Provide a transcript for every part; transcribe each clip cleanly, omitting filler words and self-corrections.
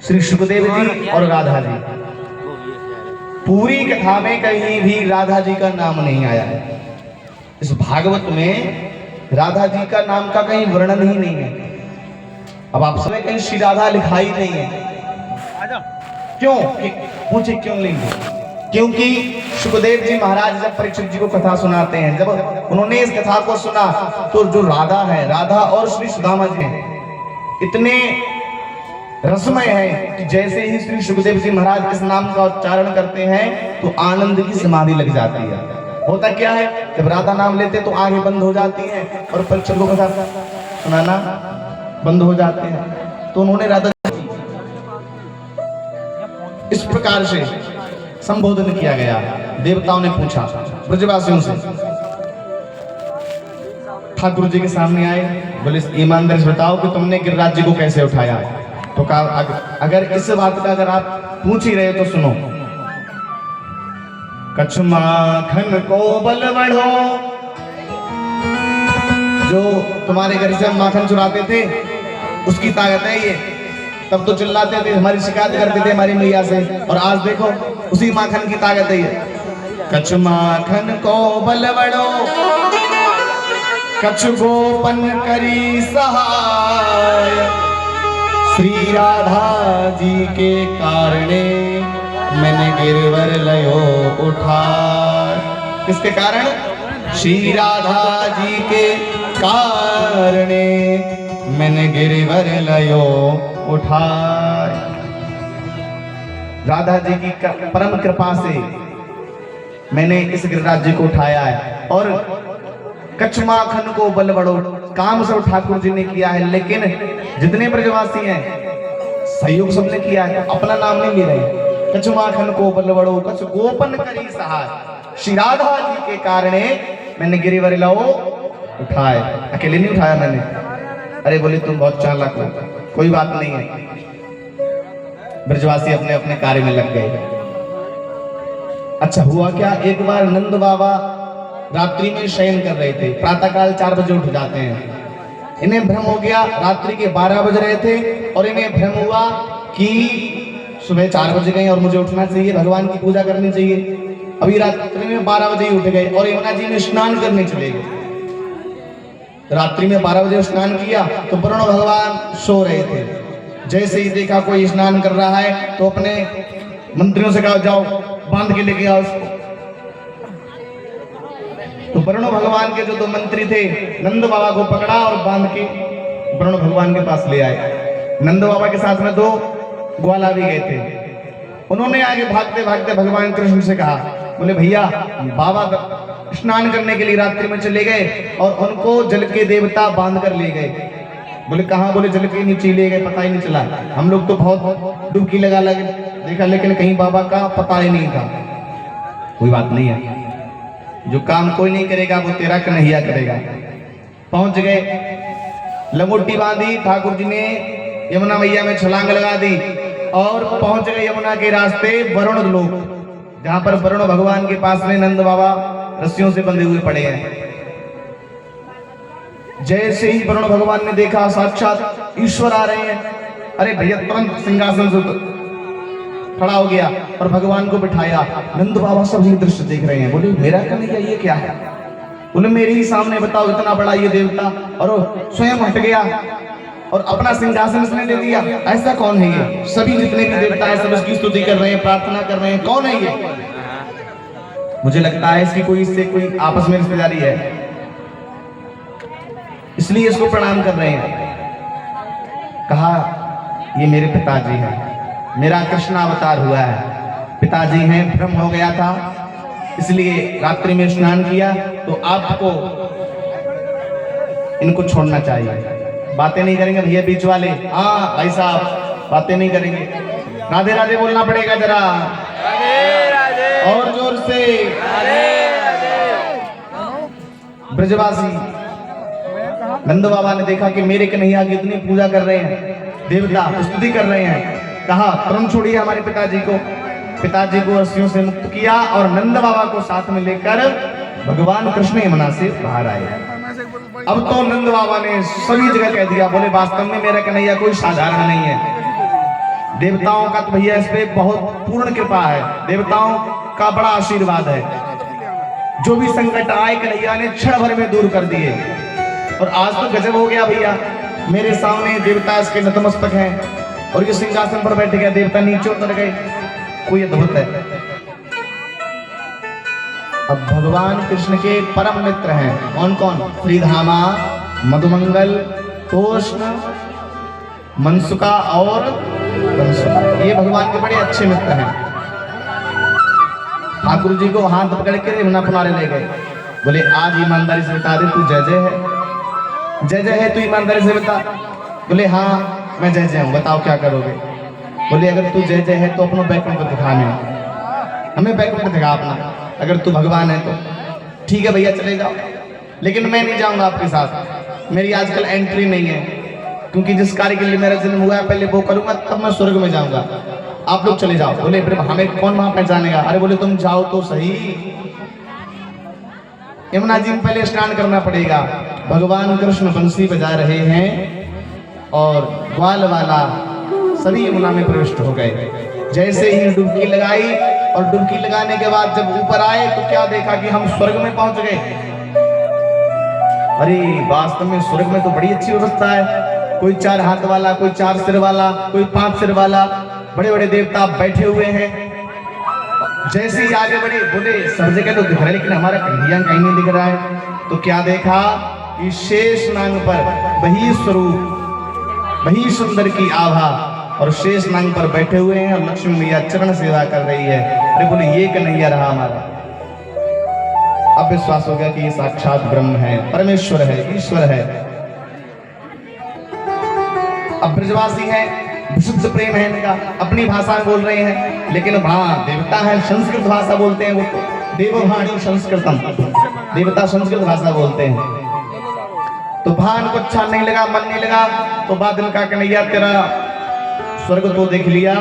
श्री सुखदेव जी और राधा जी। पूरी कथा में कहीं भी राधा जी का नाम नहीं आया है। इस भागवत में राधा जी का नाम का कहीं वर्णन ही नहीं है। अब आप समय कहीं श्री राधा लिखा ही नहीं है। क्यों? पूछे क्यों लेंगे? क्योंकि सुखदेव जी महाराज जब परीक्षित जी को कथा सुनाते हैं, जब उन्होंने इस कथा को सुना तो जो राधा है, राधा और श्री सुदामा जी हैं, इतने रसमय है कि जैसे ही श्री सुखदेव जी महाराज इस नाम का उच्चारण करते हैं तो आनंद की समाधि लग जाती है। होता क्या है, जब राधा नाम लेते तो आंखें बंद हो जाती हैं और परीक्षित को कथा सुनाना बंद हो जाते हैं। तो उन्होंने राधा इस प्रकार से संबोधन किया गया। देवताओं ने पूछा ब्रजवासियों से, ठाकुर जी के सामने आए, बोले ईमानदारी से बताओ कि तुमने गिरिराज जी को कैसे उठाया। तो कहा अगर इस बात का अगर आप पूछ ही रहे तो सुनो। कछु माखन को बल बढ़ो, जो तुम्हारे घर से हम माखन चुराते थे उसकी ताकत है ये। तब तो चिल्लाते थे, हमारी शिकायत करते थे हमारी मैया से, और आज देखो उसी माखन की ताकत है ये। कछु माखन को बल बढ़ो, कछु गोपन करी सहाय, श्री राधा जी के कारणे मैंने गिरवर लयो उठा। किसके कारण? श्री राधा जी के कारणे मैंने गिरवर लयो उठा। राधा जी की परम कृपा से मैंने इस गिरिराज जी को उठाया है। और कच्छ माखन को बल बढ़ो, काम सब ठाकुर जी ने किया है, लेकिन जितने ब्रजवासी हैं सहयोग सबने किया है, अपना नाम नहीं ले रहे। कच्छ माखन को बल बढ़ो, कच्छ गोपन करी सहाय, श्री राधा जी के कारणे मैंने गिरिवर लयो उठाए। अकेले नहीं उठाया मैंने। अरे बोले तुम बहुत चालाक हो, कोई बात नहीं है। ब्रजवासी अपने अपने कार्य में लग गए। अच्छा हुआ क्या, एक बार नंद बाबा रात्रि में शयन कर रहे थे। प्रातःकाल 4 बजे उठ जाते हैं। इन्हें भ्रम हो गया, रात्रि के 12 बज रहे थे और इन्हें भ्रम हुआ कि सुबह 4 बज गए और मुझे उठना चाहिए, भगवान की पूजा करनी चाहिए। अभी रात्रि में 12 बजे ही उठ गए और यमुना जी में स्नान करने चले गए। रात्रि में 12 बजे स्नान किया तो वरुण भगवान सो रहे थे। जैसे ही देखा कोई स्नान कर रहा है तो अपने मंत्रियों से कहा जाओ बांध के लेके आओ उसको। तो वरुण भगवान के जो 2 मंत्री थे, नंद बाबा को पकड़ा और बांध के वरुण भगवान के पास ले आए। नंद बाबा के साथ में 2 ग्वाला भी गए थे। उन्होंने आगे भागते भागते भगवान कृष्ण से कहा, बोले भैया बाबा स्नान करने के लिए रात्रि में चले गए और उनको जल के देवता बांध कर ले गए। बोले कहाँ? बोले जल के नीचे ले गए, पता ही नहीं चला। हम लोग तो बहुत डुबकी लगा लगे देखा, लेकिन कहीं बाबा का पता ही नहीं था। कोई बात नहीं है, जो काम कोई नहीं करेगा वो तेरा कन्हैया करेगा। पहुंच गए, लंगोटी बांधी, ठाकुर जी ने यमुना मैया में छलांग लगा दी और पहुंच गए यमुना के रास्ते वरुण लोक, जहां पर वरुण भगवान के पास में नंद बाबा रस्सियों से बंधे हुए पड़े हैं। जैसे ही वरुण भगवान ने देखा साक्षात ईश्वर आ रहे हैं, अरे भैया तुरंत सिंहासन से खड़ा हो गया और भगवान को बिठाया। नंद बाबा सब ये दृश्य देख रहे हैं। बोले मेरा कन्हैया ये क्या है? बोले मेरे ही सामने बताओ, इतना बड़ा ये देवता और स्वयं हट गया और अपना सिंहासन इसने ले लिया। ऐसा कौन है ये? सभी जितने भी देवता हैं सब इसकी स्तुति कर रहे हैं, प्रार्थना कर रहे हैं। कौन है ये? मुझे लगता है इसकी कोई इससे कोई आपस में रिश्तेदारी है, इसलिए इसको प्रणाम कर रहे हैं। कहा ये मेरे पिताजी हैं, मेरा कृष्णा अवतार हुआ है। पिताजी हैं, भ्रम हो गया था इसलिए रात्रि में स्नान किया, तो आपको इनको छोड़ना चाहिए। बातें नहीं करेंगे भैया बीच वाले, हाँ भाई साहब बातें नहीं करेंगे। राधे राधे बोलना पड़ेगा जरा और जोर से। ब्रजवासी नंद बाबा ने देखा कि मेरे कन्हैया की इतनी पूजा कर रहे हैं, देवता स्तुति कर रहे हैं। कहा तुरंत छोड़िए हमारे पिताजी को। पिताजी को रस्सियों से मुक्त किया और नंद बाबा को साथ में लेकर भगवान कृष्ण यमुना से बाहर आए। अब तो नंद बाबा ने सभी जगह कह दिया, बोले वास्तव में मेरा कन्हैया कोई साधारण नहीं है। देवताओं का तो भैया इस पे बहुत पूर्ण कृपा है, देवताओं का बड़ा आशीर्वाद है। जो भी संकट आए कन्हैया ने क्षण भर में दूर कर दिए। और आज तो गजब हो गया भैया, मेरे सामने देवता इसके नतमस्तक हैं और ये सिंहासन पर बैठ गया, देवता नीचे उतर गए। कोई अद्भुत है। अब भगवान कृष्ण के परम मित्र हैं कौन कौन? श्रीधामा, मधुमंगल, तोष्ण, मनसुका और कंसुका, ये भगवान के बड़े अच्छे मित्र हैं। ठाकुर जी को हाथ पकड़ के यमुना किनारे ले गए, बोले आज ईमानदारी से बता दे तू जय जय है, जय जय है तू ईमानदारी से बता। बोले हाँ मैं जय जय हूँ, बताओ क्या करोगे? बोले अगर तू जय जय है तो अपना बैकुंठ दिखा, हमें बैकुंठ दिखा अपना, अगर तू भगवान है तो। ठीक है भैया चले जाओ, लेकिन मैं नहीं जाऊंगा आपके साथ, मेरी आजकल एंट्री नहीं है, क्योंकि जिस कार्य के लिए मेरा जन्म हुआ है पहले वो करूंगा तब मैं स्वर्ग में जाऊंगा, आप लोग चले जाओ। बोले फिर हमें कौन वहां पहचानेगा? अरे बोले तुम जाओ तो सही, यमुना जी में पहले स्नान करना पड़ेगा। भगवान कृष्ण बंसी बजा रहे हैं और ग्वाल वाला सभी यमुना में प्रविष्ट हो गए। जैसे ही डुबकी लगाई और डुबकी लगाने के बाद जब ऊपर आए तो क्या देखा कि हम स्वर्ग में पहुंच गए। अरे वास्तव में स्वर्ग में तो बड़ी अच्छी व्यवस्था है, कोई 4 हाथ वाला, कोई 4 सिर वाला, कोई 5 सिर वाला, बड़े बड़े देवता बैठे हुए हैं। जैसे ही आगे बढ़े बोले सब जगह तो दिख रहा है लेकिन हमारा कन्हैया कहीं नहीं दिख रहा है। तो क्या देखा कि शेष नांग पर वही स्वरूप, वही सुंदर की आभा और शेष नांग पर बैठे हुए हैं और लक्ष्मी मैया चरण सेवा कर रही है। अरे बोले ये कन्हैया रहा हमारा। अब विश्वास हो गया कि ये साक्षात ब्रह्म है, परमेश्वर है, ईश्वर है। अब ब्रजवासी है, विशुद्ध प्रेम है इनका, अपनी भाषा में बोल रहे हैं, लेकिन हाँ देवता है संस्कृत भाषा बोलते हैं, वो तो देवभाणी संस्कृतम, देवता संस्कृत भाषा बोलते हैं। तो भान को अच्छा नहीं लगा, मन नहीं लगा, तो बाद में कहा कन्हैया तेरा स्वर्ग तो देख लिया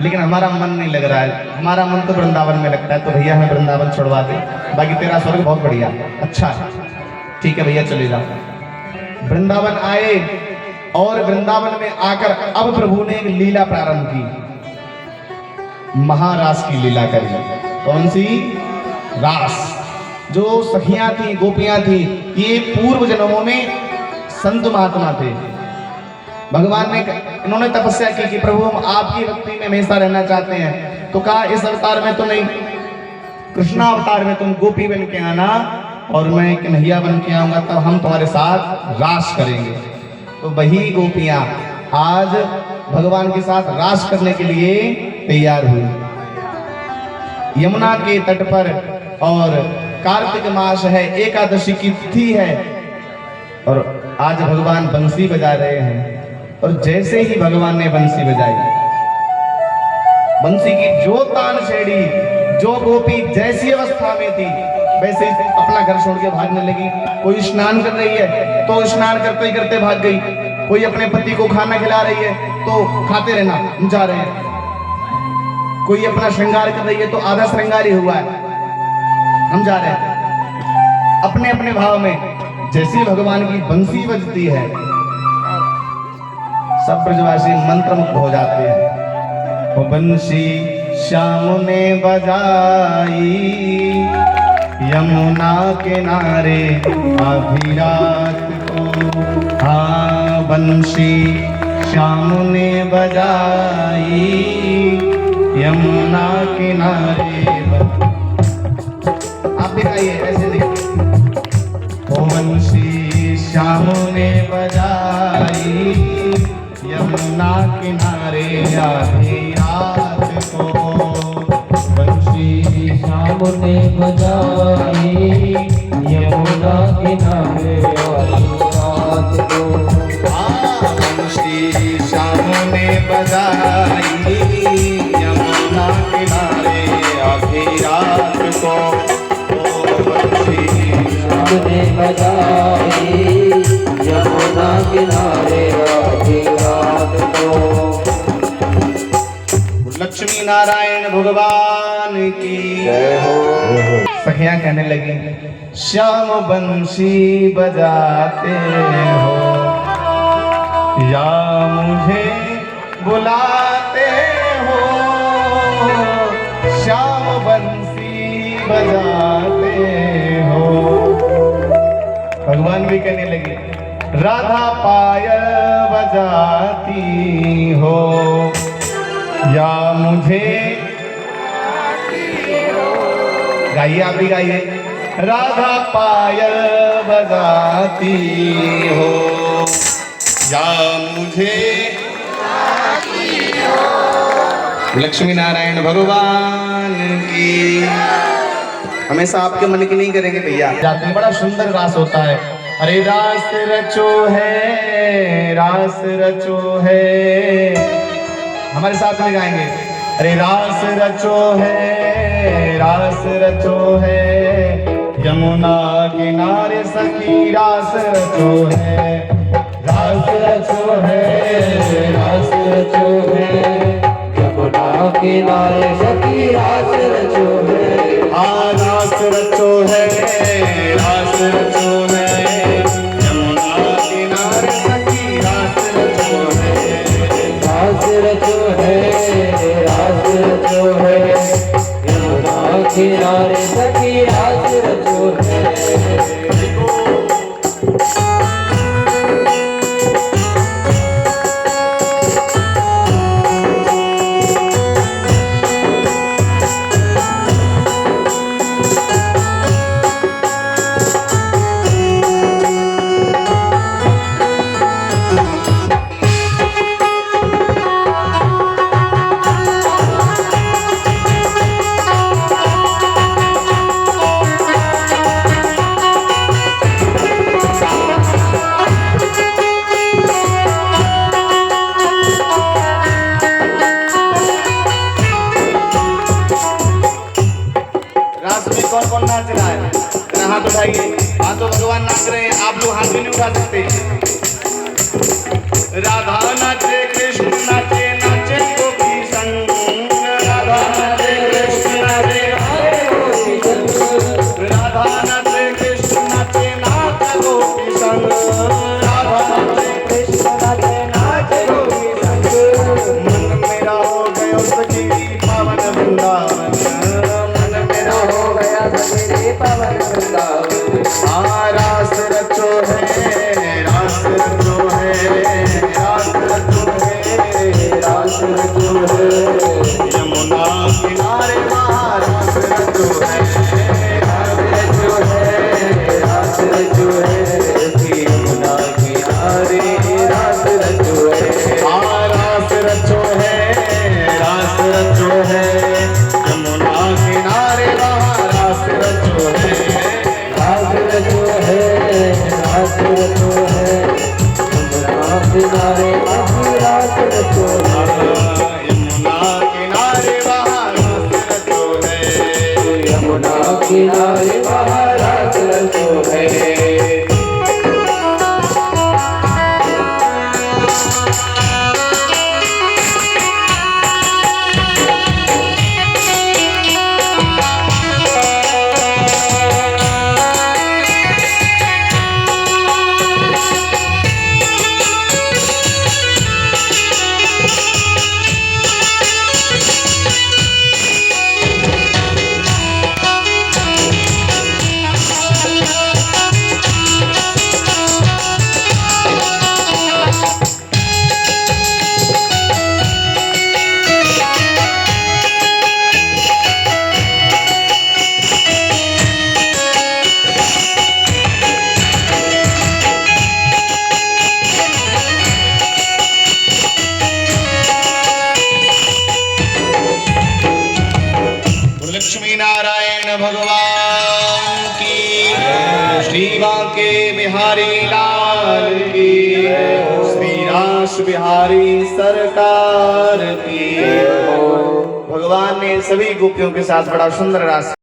लेकिन हमारा मन नहीं लग रहा है, हमारा मन तो वृंदावन में लगता है, तो भैया हमें वृंदावन छोड़वा दे, बाकी तेरा स्वर्ग बहुत बढ़िया अच्छा है। ठीक है भैया चले जाओ। वृंदावन आए और वृंदावन में आकर अब प्रभु ने एक लीला प्रारंभ की, महारास की लीला करी। कौन सी? रास। जो सखियां थी, गोपियां थी, ये पूर्व जन्मों में संत महात्मा थे। भगवान ने इन्होंने तपस्या की कि प्रभु हम आपकी भक्ति में हमेशा रहना चाहते हैं। तो कहा इस अवतार में तो नहीं, कृष्णा अवतार में तुम गोपी बन के आना और मैं कन्हैया बन के आऊंगा, तब हम तुम्हारे साथ रास करेंगे। तो वही गोपियां आज भगवान के साथ रास करने के लिए तैयार हुई। यमुना के तट पर और कार्तिक मास है, एकादशी की तिथि है और आज भगवान बंसी बजा रहे हैं। और जैसे ही भगवान ने बंसी बजाई, बंसी की जो तान छेड़ी, जो गोपी जैसी अवस्था में थी वैसे ही अपना घर छोड़ के भागने लगी। कोई स्नान कर रही है तो स्नान करते ही करते भाग गई, कोई अपने पति को खाना खिला रही है तो खाते रहना, हम जा रहे हैं। कोई अपना श्रृंगार कर रही है तो आधा श्रृंगार ही हुआ है, हम जा रहे हैं। अपने अपने भाव में जैसी भगवान की बंसी बजती है सब ब्रजवासी मंत्रमुग्ध हो जाते हैं। वो बंसी श्याम ने बजाई यमुना किनारे आधी रात को, हाँ बंसी श्याम ने बजाई यमुना किनारे। आप भी आइए ऐसे देखिए। वो बंसी श्याम ने बजाई यमुना किनारे आधी रात को, बंसी श्याम ने बजाई यमुना किनारे आधी रात को। बंसी श्याम ने बजाई यमुना किनारे आधी रात को, बंसी श्याम ने बजाई यमुना किनारे आधी रात को। लक्ष्मी नारायण भगवान की जय हो। सखियां कहने लगी श्याम बंसी बजाते हो या मुझे बुलाते बजाते हो। भगवान भी कहने लगे राधा पायल बजाती हो या मुझे गाइए, आप भी गाइए। राधा पायल बजाती हो या मुझे लक्ष्मी नारायण भगवान की। हमेशा आपके मन की नहीं करेंगे भैया। जाते बड़ा सुंदर रास होता है। अरे रास रचो है, रास रचो है, हमारे साथ में गाएंगे। अरे रास रचो है, रास रचो है, यमुना किनारे सखी रास रचो है। रास रचो है, रास रचो है, यमुना किनारे सखी रास रचो है। हाँ रास रचो है, रास रचो है, यमुना किनारे सखी रास रचो है। रास रचो है, रास रचो है, यमुना किनारे सखी रास रचो है। कौन कौन नाच रहा है? जरा हाथ उठाइए। हाँ तो भगवान नाच रहे हैं, आप लोग हाथ भी नहीं उठा सकते। राधा नाचे, कृष्ण नाचे, नाचे गोपी संग। राधा नाचे, कृष्ण नाचे, नाचे गोपी संग। राधा नाचे, कृष्ण नाचे, नाचे गोपी संग। राधा नाचे, कृष्ण नाचे, नाचे गोपी संग। मन मेरा हो गया सखी पावन वृंदावन। पावन वृंदावन। हाँ रास रचो है, रास रचो है, रास रचो है, रास रचो है, यमुना किनारे वहाँ रास रचो है। रास रचो है, रास रचो है, यमुना किनारे रास रचो है। हाँ रास रचो है, रास रचो है, यमुना किनारे वहाँ रास रचो है। रास रचो है, रास रचो है, यमुना किनारे वहाँ रास रचो है। यमुना किनारे वहाँ रास रचो है। यमुना किनारे वहाँ रास रचो है। लक्ष्मी नारायण भगवान की, श्री बांके बिहारी लाल की, श्री रास बिहारी सरकार की। भगवान ने सभी गोपियों के साथ बड़ा सुंदर रास